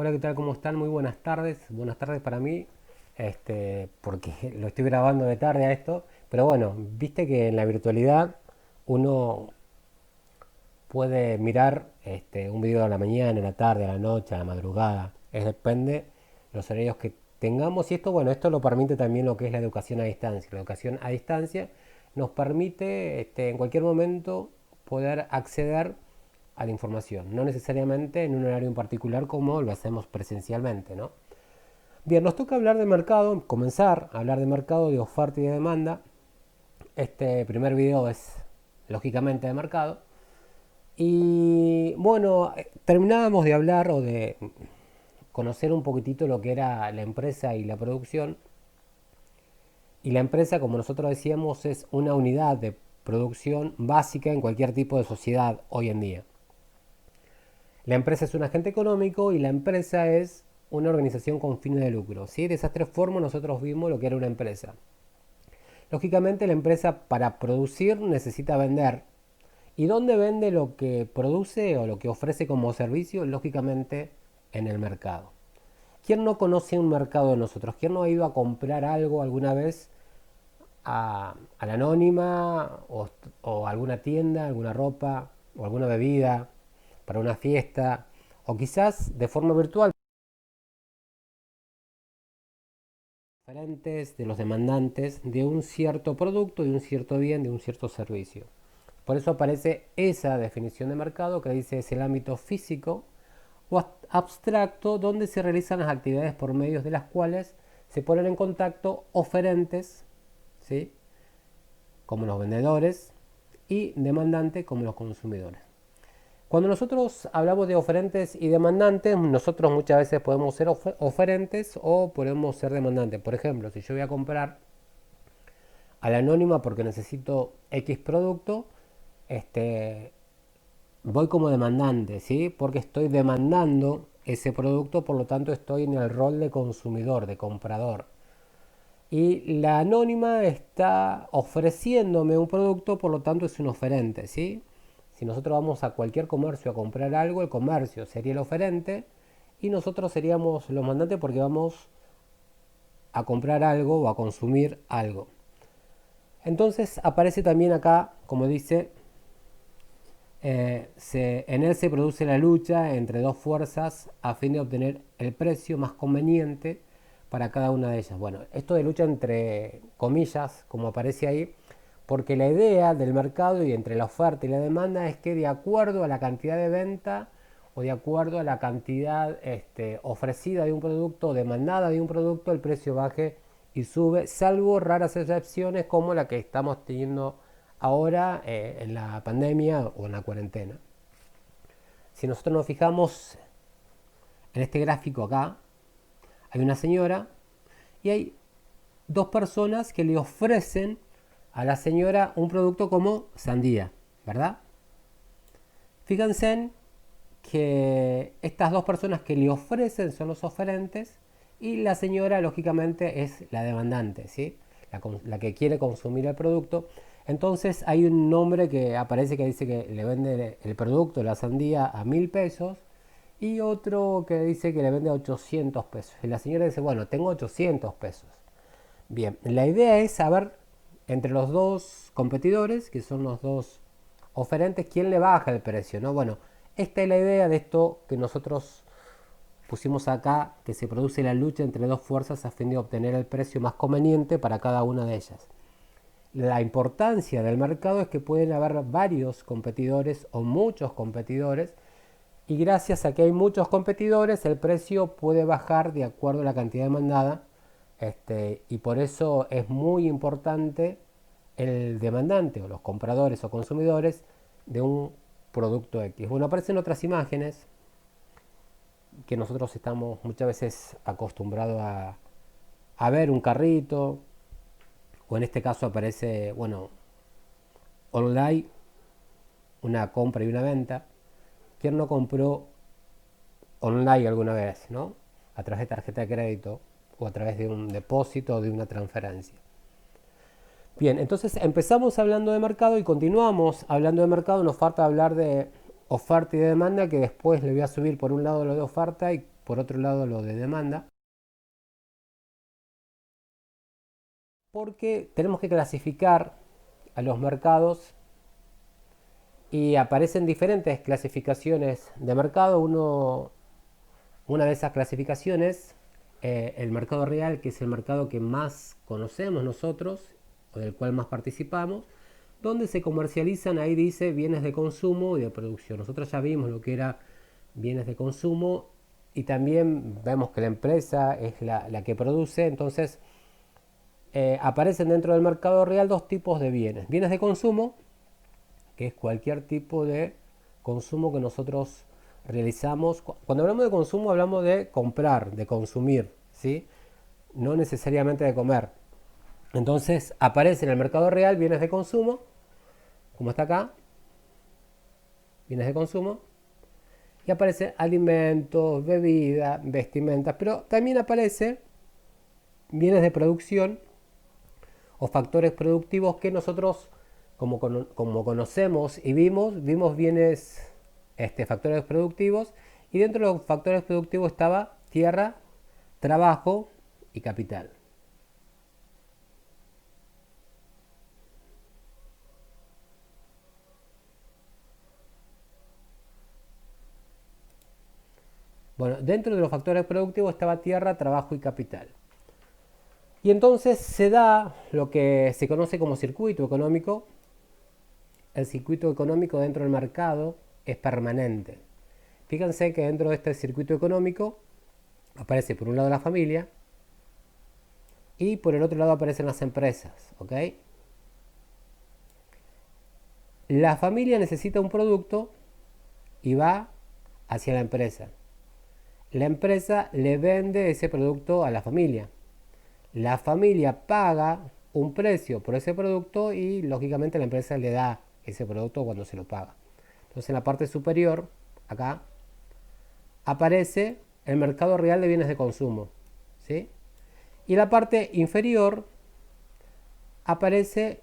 Hola, ¿qué tal? ¿Cómo están? Muy buenas tardes. Buenas tardes para mí, porque lo estoy grabando de tarde a esto. Pero bueno, viste que en la virtualidad uno puede mirar un video a la mañana, a la tarde, a la noche, a la madrugada. Es depende los horarios que tengamos. Y esto, bueno, esto lo permite también lo que es la educación a distancia. La educación a distancia nos permite en cualquier momento poder acceder a la información, no necesariamente en un horario en particular como lo hacemos presencialmente, ¿no? Bien, nos toca hablar de mercado, comenzar a hablar de mercado, de oferta y de demanda. Este primer video es lógicamente de mercado. Y bueno, terminábamos de hablar o de conocer un poquitito lo que era la empresa y la producción. Y la empresa, como nosotros decíamos, es una unidad de producción básica en cualquier tipo de sociedad hoy en día. La empresa es un agente económico y la empresa es una organización con fines de lucro. ¿Sí? De esas tres formas nosotros vimos lo que era una empresa. Lógicamente la empresa para producir necesita vender. ¿Y dónde vende lo que produce o lo que ofrece como servicio? Lógicamente en el mercado. ¿Quién no conoce un mercado de nosotros? ¿Quién no ha ido a comprar algo alguna vez a la anónima o alguna tienda, alguna ropa o alguna bebida para una fiesta? O quizás de forma virtual diferentes de los demandantes de un cierto producto, de un cierto bien, de un cierto servicio. Por eso aparece esa definición de mercado que dice es el ámbito físico o abstracto donde se realizan las actividades por medios de las cuales se ponen en contacto oferentes, ¿sí? Como los vendedores, y demandantes como los consumidores. Cuando nosotros hablamos de oferentes y demandantes, nosotros muchas veces podemos ser oferentes o podemos ser demandantes. Por ejemplo, si yo voy a comprar a la anónima porque necesito X producto, este, voy como demandante, ¿sí? Porque estoy demandando ese producto, por lo tanto estoy en el rol de consumidor, de comprador. Y la anónima está ofreciéndome un producto, por lo tanto es un oferente, ¿sí? Si nosotros vamos a cualquier comercio a comprar algo, el comercio sería el oferente y nosotros seríamos los mandantes porque vamos a comprar algo o a consumir algo. Entonces aparece también acá, como dice, en él se produce la lucha entre dos fuerzas a fin de obtener el precio más conveniente para cada una de ellas. Bueno, esto de lucha entre comillas, como aparece ahí, porque la idea del mercado y entre la oferta y la demanda es que de acuerdo a la cantidad de venta o de acuerdo a la cantidad ofrecida de un producto o demandada de un producto, el precio baje y sube, salvo raras excepciones como la que estamos teniendo ahora en la pandemia o en la cuarentena. Si nosotros nos fijamos en este gráfico acá, hay una señora y hay dos personas que le ofrecen a la señora un producto como sandía, ¿verdad? Fíjense en que estas dos personas que le ofrecen son los oferentes y la señora lógicamente es la demandante, ¿sí? La que quiere consumir el producto. Entonces hay un nombre que aparece que dice que le vende el producto, la sandía, a 1000 pesos y otro que dice que le vende a 800 pesos. Y la señora dice, bueno, tengo 800 pesos. Bien, la idea es saber entre los dos competidores, que son los dos oferentes, quién le baja el precio, ¿no? Bueno, esta es la idea de esto que nosotros pusimos acá, que se produce la lucha entre dos fuerzas a fin de obtener el precio más conveniente para cada una de ellas. La importancia del mercado es que pueden haber varios competidores o muchos competidores y gracias a que hay muchos competidores el precio puede bajar de acuerdo a la cantidad demandada y por eso es muy importante el demandante o los compradores o consumidores de un producto X. Bueno, aparecen otras imágenes que nosotros estamos muchas veces acostumbrados a ver un carrito o en este caso aparece, bueno, online una compra y una venta. ¿Quién no compró online alguna vez, no? A través de tarjeta de crédito o a través de un depósito o de una transferencia. Bien, entonces empezamos hablando de mercado y continuamos hablando de mercado. Nos falta hablar de oferta y de demanda, que después le voy a subir por un lado lo de oferta y por otro lado lo de demanda, porque tenemos que clasificar a los mercados y aparecen diferentes clasificaciones de mercado. Una de esas clasificaciones, el mercado real, que es el mercado que más conocemos nosotros o del cual más participamos, donde se comercializan, ahí dice, bienes de consumo y de producción. Nosotros ya vimos lo que era bienes de consumo y también vemos que la empresa es la que produce. Entonces aparecen dentro del mercado real dos tipos de bienes: bienes de consumo, que es cualquier tipo de consumo que nosotros realizamos. Cuando hablamos de consumo hablamos de comprar, de consumir, ¿sí? No necesariamente de comer. Entonces aparece en el mercado real bienes de consumo, como está acá, bienes de consumo, y aparece alimentos, bebidas, vestimentas, pero también aparece bienes de producción o factores productivos que nosotros, como conocemos y vimos bienes, factores productivos, y dentro de los factores productivos estaba tierra, trabajo y capital. Bueno, dentro de los factores productivos estaba tierra, trabajo y capital. Y entonces se da lo que se conoce como circuito económico. El circuito económico dentro del mercado es permanente. Fíjense que dentro de este circuito económico aparece por un lado la familia y por el otro lado aparecen las empresas, ¿ok? La familia necesita un producto y va hacia la empresa. La empresa le vende ese producto a la familia. La familia paga un precio por ese producto y lógicamente la empresa le da ese producto cuando se lo paga. Entonces en la parte superior, acá, aparece el mercado real de bienes de consumo, ¿sí? Y en la parte inferior aparece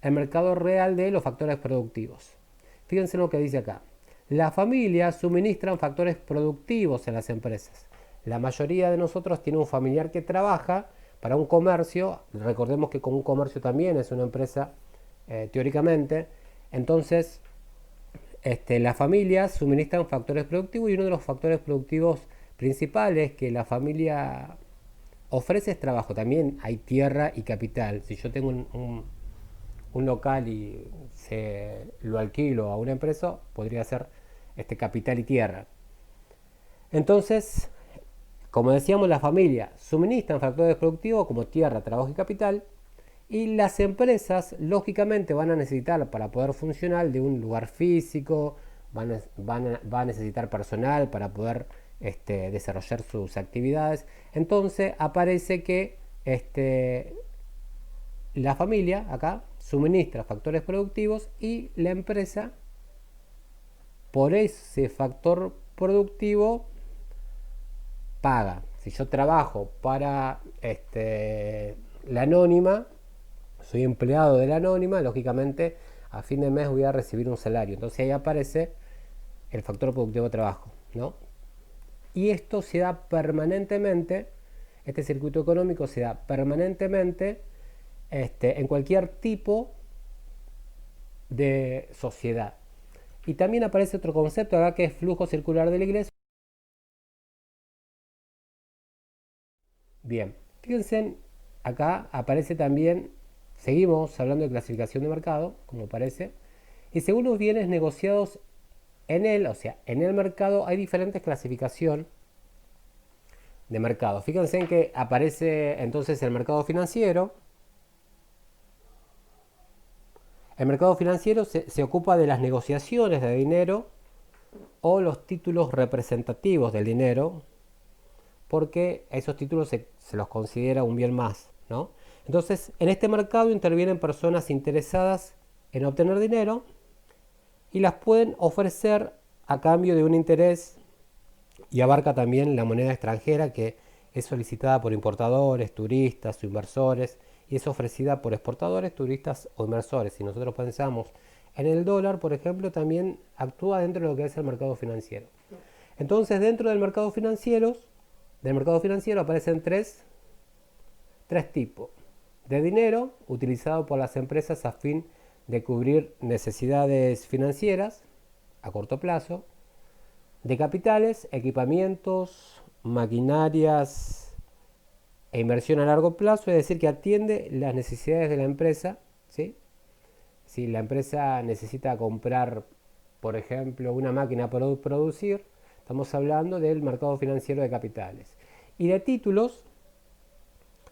el mercado real de los factores productivos. Fíjense lo que dice acá. Las familias suministran factores productivos en las empresas. La mayoría de nosotros tiene un familiar que trabaja para un comercio. Recordemos que con un comercio también es una empresa, teóricamente. Entonces, las familias suministran factores productivos y uno de los factores productivos principales que la familia ofrece es trabajo. También hay tierra y capital. Si yo tengo un local y lo alquilo a una empresa, podría ser capital y tierra. Entonces, como decíamos, la familia suministran factores productivos como tierra, trabajo y capital, y las empresas lógicamente van a necesitar, para poder funcionar, de un lugar físico, va a necesitar personal para poder desarrollar sus actividades. Entonces aparece que la familia acá suministra factores productivos y la empresa por ese factor productivo paga. Si yo trabajo para la anónima, soy empleado de la anónima, lógicamente a fin de mes voy a recibir un salario. Entonces ahí aparece el factor productivo de trabajo, ¿no? Y esto se da permanentemente, este circuito económico se da permanentemente en cualquier tipo de sociedad. Y también aparece otro concepto acá que es flujo circular de la iglesia. Bien, fíjense, acá aparece también, seguimos hablando de clasificación de mercado, como parece, y según los bienes negociados en él, o sea, en el mercado hay diferentes clasificación de mercado. Fíjense en que aparece entonces el mercado financiero. El mercado financiero se ocupa de las negociaciones de dinero o los títulos representativos del dinero, porque esos títulos se los considera un bien más, ¿no? Entonces, en este mercado intervienen personas interesadas en obtener dinero y las pueden ofrecer a cambio de un interés, y abarca también la moneda extranjera que es solicitada por importadores, turistas o inversores y es ofrecida por exportadores, turistas o inversores. Si nosotros pensamos en el dólar, por ejemplo, también actúa dentro de lo que es el mercado financiero. Entonces, dentro del mercado financiero aparecen tres tipos de dinero utilizado por las empresas a fin de cubrir necesidades financieras a corto plazo, de capitales, equipamientos, maquinarias e inversión a largo plazo, es decir, que atiende las necesidades de la empresa, ¿sí? Si la empresa necesita comprar, por ejemplo, una máquina para producir, estamos hablando del mercado financiero de capitales. Y de títulos,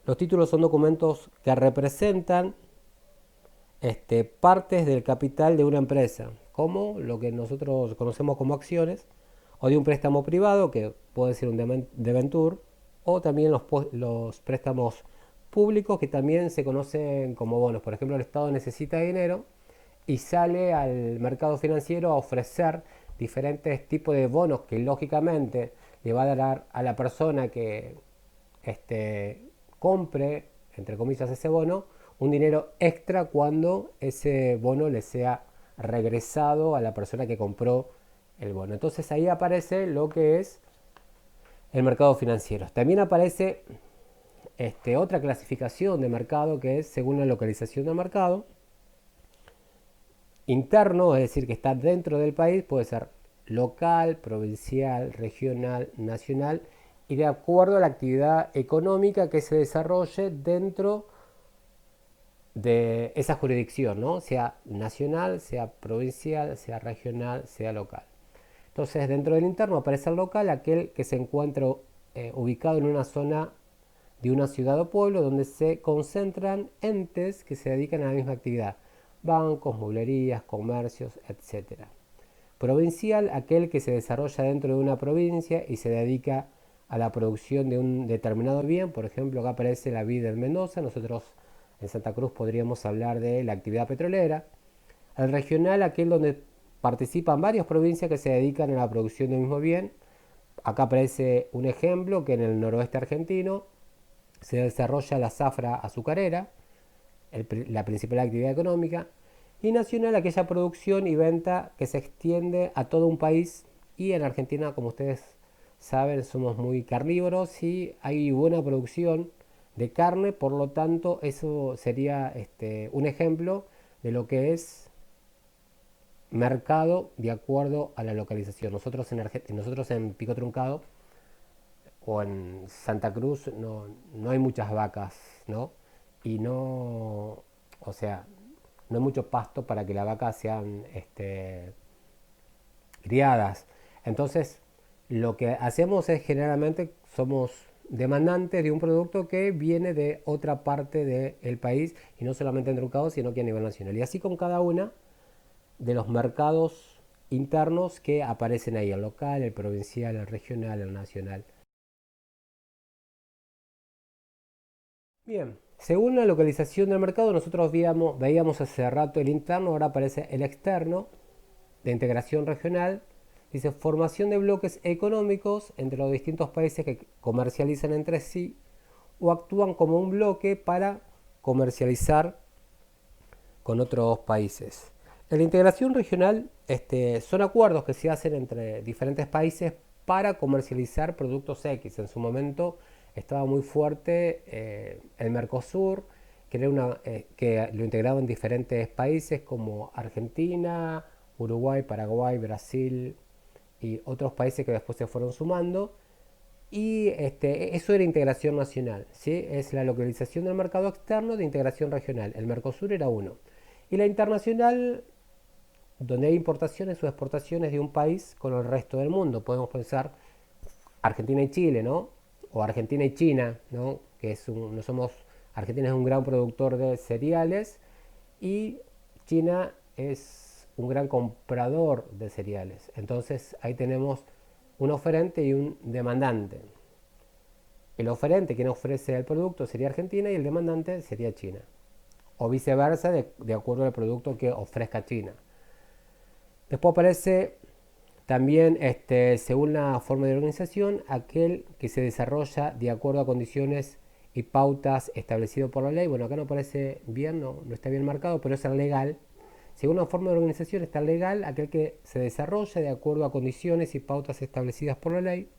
los títulos son documentos que representan partes del capital de una empresa, como lo que nosotros conocemos como acciones, o de un préstamo privado, que puede ser un debenture, o también los préstamos públicos, que también se conocen como bonos. Por ejemplo, el Estado necesita dinero y sale al mercado financiero a ofrecer diferentes tipos de bonos que lógicamente le va a dar a la persona que compre, entre comillas, ese bono, un dinero extra cuando ese bono le sea regresado a la persona que compró el bono. Entonces ahí aparece lo que es el mercado financiero. También aparece otra clasificación de mercado que es según la localización del mercado. Interno, es decir, que está dentro del país, puede ser local, provincial, regional, nacional, y de acuerdo a la actividad económica que se desarrolle dentro de esa jurisdicción, ¿no? Sea nacional, sea provincial, sea regional, sea local. Entonces, dentro del interno aparece el local, aquel que se encuentra ubicado en una zona de una ciudad o pueblo donde se concentran entes que se dedican a la misma actividad: bancos, mueblerías, comercios, etcétera. Provincial, aquel que se desarrolla dentro de una provincia y se dedica a la producción de un determinado bien. Por ejemplo, acá aparece la vid en Mendoza, nosotros en Santa Cruz podríamos hablar de la actividad petrolera. El regional, aquel donde participan varias provincias que se dedican a la producción del mismo bien. Acá aparece un ejemplo que en el noroeste argentino se desarrolla la zafra azucarera, la principal actividad económica. Y nacional, aquella producción y venta que se extiende a todo un país. Y en Argentina, como ustedes saben, somos muy carnívoros y hay buena producción de carne, por lo tanto eso sería un ejemplo de lo que es mercado de acuerdo a la localización. Nosotros en Pico Truncado o en Santa Cruz no hay muchas vacas, ¿no? Y no, o sea, no hay mucho pasto para que las vacas sean criadas. Entonces, lo que hacemos es generalmente somos demandantes de un producto que viene de otra parte del país y no solamente en Truncado, sino que a nivel nacional. Y así con cada una de los mercados internos que aparecen ahí: el local, el provincial, el regional, el nacional. Bien, según la localización del mercado, nosotros veíamos hace rato el interno, ahora aparece el externo, de integración regional. Dice: formación de bloques económicos entre los distintos países que comercializan entre sí o actúan como un bloque para comercializar con otros países. En la integración regional son acuerdos que se hacen entre diferentes países para comercializar productos X. En su momento estaba muy fuerte el Mercosur, que lo integraba en diferentes países como Argentina, Uruguay, Paraguay, Brasil y otros países que después se fueron sumando. Y eso era integración nacional, ¿sí? Es la localización del mercado externo de integración regional. El Mercosur era uno. Y la internacional, donde hay importaciones o exportaciones de un país con el resto del mundo. Podemos pensar Argentina y Chile, ¿no? O Argentina y China, ¿no? No somos, Argentina es un gran productor de cereales y China es un gran comprador de cereales. Entonces ahí tenemos un oferente y un demandante. El oferente, quien ofrece el producto, sería Argentina y el demandante sería China. O viceversa, de acuerdo al producto que ofrezca China. Después aparece también, según la forma de organización, aquel que se desarrolla de acuerdo a condiciones y pautas establecidas por la ley. Bueno, acá no aparece bien, no está bien marcado, pero es el legal, Según una forma de organización está el legal, aquel que se desarrolla de acuerdo a condiciones y pautas establecidas por la ley,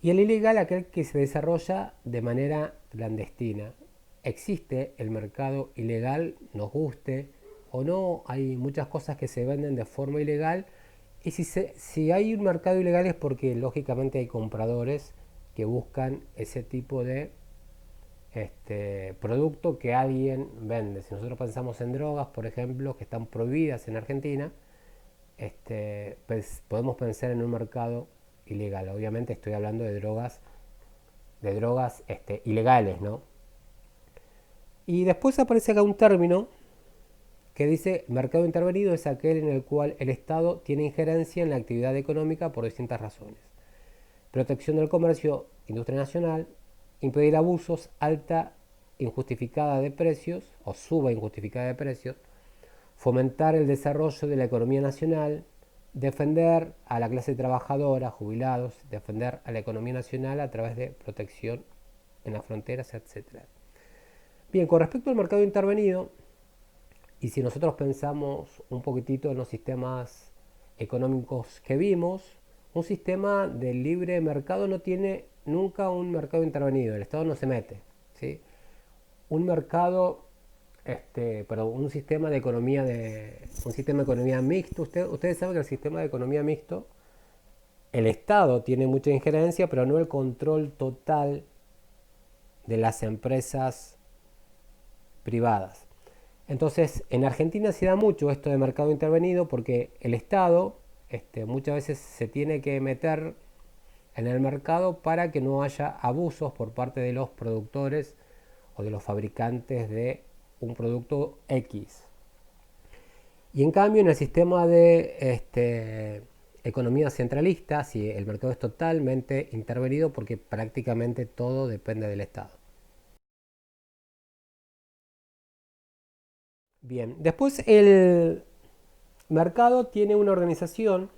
y el ilegal, aquel que se desarrolla de manera clandestina. Existe el mercado ilegal, nos guste o no, hay muchas cosas que se venden de forma ilegal, y si hay un mercado ilegal es porque lógicamente hay compradores que buscan ese tipo de producto que alguien vende. Si nosotros pensamos en drogas, por ejemplo, que están prohibidas en Argentina, pues podemos pensar en un mercado ilegal. Obviamente estoy hablando de drogas ilegales, ¿no? Y después aparece acá un término que dice mercado intervenido es aquel en el cual el Estado tiene injerencia en la actividad económica por distintas razones. Protección del comercio, industria nacional, impedir abusos, alta injustificada de precios o suba injustificada de precios, fomentar el desarrollo de la economía nacional, defender a la clase trabajadora, jubilados, defender a la economía nacional a través de protección en las fronteras, etc. Bien, con respecto al mercado intervenido, y si nosotros pensamos un poquitito en los sistemas económicos que vimos, un sistema de libre mercado no tiene nunca un mercado intervenido, el Estado no se mete, ¿sí? Un mercado, un sistema de economía mixto. Ustedes saben que el sistema de economía mixto, el Estado tiene mucha injerencia, pero no el control total de las empresas privadas. Entonces, en Argentina se da mucho esto de mercado intervenido porque el Estado muchas veces se tiene que meter en el mercado para que no haya abusos por parte de los productores o de los fabricantes de un producto X. Y en cambio, en el sistema de economía centralista, sí, el mercado es totalmente intervenido porque prácticamente todo depende del Estado. Bien, después el mercado tiene una organización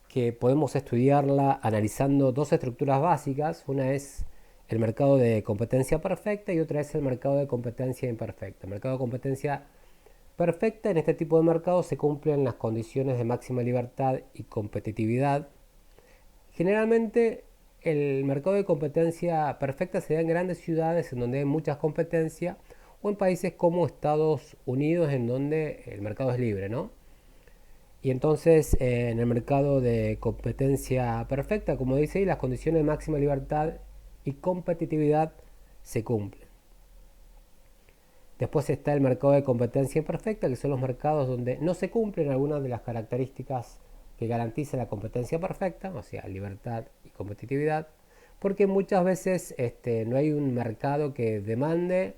que podemos estudiarla analizando dos estructuras básicas. Una es el mercado de competencia perfecta y otra es el mercado de competencia imperfecta. El mercado de competencia perfecta, en este tipo de mercado se cumplen las condiciones de máxima libertad y competitividad. Generalmente el mercado de competencia perfecta se da en grandes ciudades en donde hay muchas competencias o en países como Estados Unidos en donde el mercado es libre, ¿no? Y entonces en el mercado de competencia perfecta, como dice ahí, las condiciones de máxima libertad y competitividad se cumplen. Después está el mercado de competencia imperfecta, que son los mercados donde no se cumplen algunas de las características que garantiza la competencia perfecta, o sea, libertad y competitividad, porque muchas veces no hay un mercado que demande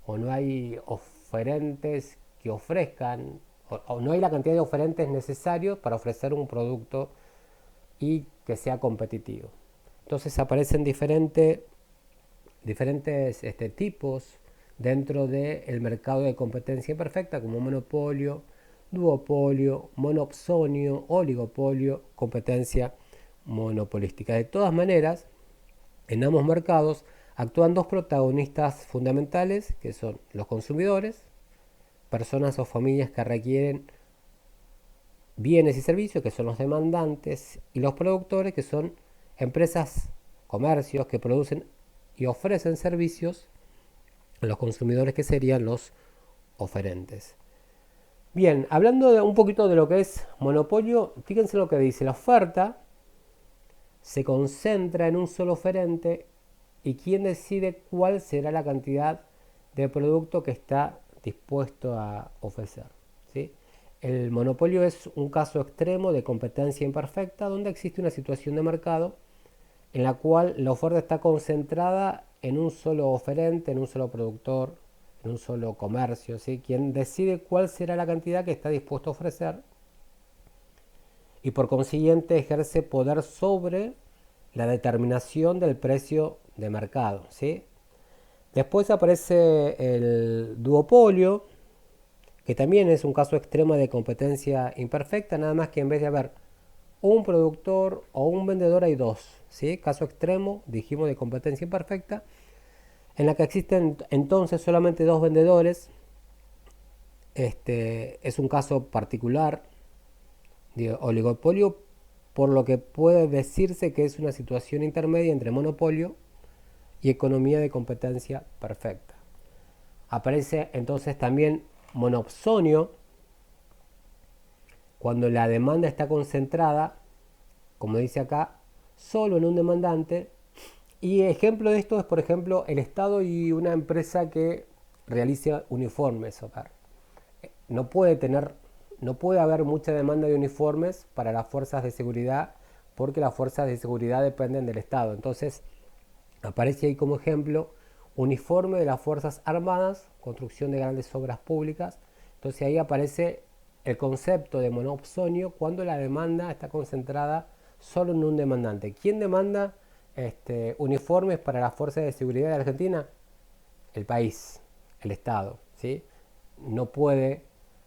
o no hay oferentes que ofrezcan o no hay la cantidad de oferentes necesarios para ofrecer un producto y que sea competitivo. Entonces aparecen diferentes tipos dentro del mercado de competencia imperfecta, como monopolio, duopolio, monopsonio, oligopolio, competencia monopolística. De todas maneras, en ambos mercados actúan dos protagonistas fundamentales, que son los consumidores, personas o familias que requieren bienes y servicios, que son los demandantes, y los productores, que son empresas, comercios que producen y ofrecen servicios a los consumidores, que serían los oferentes. Bien, hablando un poquito de lo que es monopolio, fíjense lo que dice: la oferta se concentra en un solo oferente y quien decide cuál será la cantidad de producto que está dispuesto a ofrecer, ¿sí? El monopolio es un caso extremo de competencia imperfecta donde existe una situación de mercado en la cual la oferta está concentrada en un solo oferente, en un solo productor, en un solo comercio, ¿sí? Quien decide cuál será la cantidad que está dispuesto a ofrecer y por consiguiente ejerce poder sobre la determinación del precio de mercado, ¿sí? Después aparece el duopolio, que también es un caso extremo de competencia imperfecta, nada más que en vez de haber un productor o un vendedor hay dos, ¿sí? Caso extremo, dijimos, de competencia imperfecta, en la que existen entonces solamente dos vendedores es un caso particular de oligopolio, por lo que puede decirse que es una situación intermedia entre monopolio y economía de competencia perfecta. Aparece entonces también monopsonio cuando la demanda está concentrada, como dice acá, solo en un demandante. Y ejemplo de esto es, por ejemplo, el Estado y una empresa que realice uniformes. No puede tener, no puede haber mucha demanda de uniformes para las fuerzas de seguridad porque las fuerzas de seguridad dependen del Estado. Entonces, aparece ahí como ejemplo uniforme de las Fuerzas Armadas, construcción de grandes obras públicas. Entonces ahí aparece el concepto de monopsonio cuando la demanda está concentrada solo en un demandante. ¿Quién demanda uniformes para las fuerzas de seguridad de Argentina? El país, el Estado, ¿sí? No puede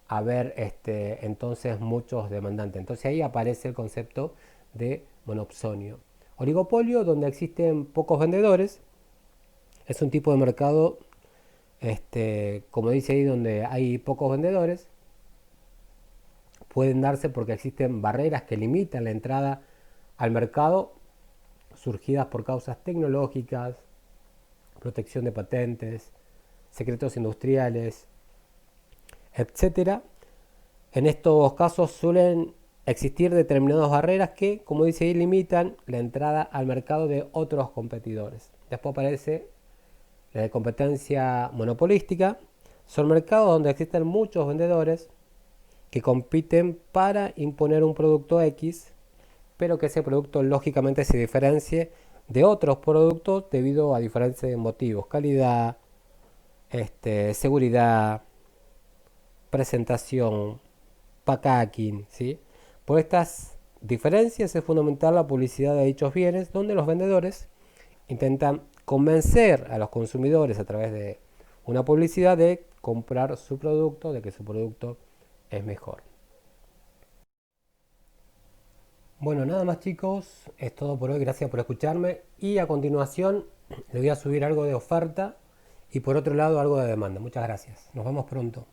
haber entonces muchos demandantes. Entonces ahí aparece el concepto de monopsonio. Oligopolio, donde existen pocos vendedores, es un tipo de mercado, como dice ahí, donde hay pocos vendedores. Pueden darse porque existen barreras que limitan la entrada al mercado, surgidas por causas tecnológicas, protección de patentes, secretos industriales, etcétera. En estos casos suelen existir determinadas barreras que, como dice ahí, limitan la entrada al mercado de otros competidores. Después aparece la de competencia monopolística. Son mercados donde existen muchos vendedores que compiten para imponer un producto X, pero que ese producto lógicamente se diferencie de otros productos debido a diferentes motivos: calidad, seguridad, presentación, packaging, ¿sí? Por estas diferencias es fundamental la publicidad de dichos bienes, donde los vendedores intentan convencer a los consumidores a través de una publicidad de comprar su producto, de que su producto es mejor. Bueno, nada más chicos, es todo por hoy, gracias por escucharme y a continuación les voy a subir algo de oferta y por otro lado algo de demanda. Muchas gracias, nos vemos pronto.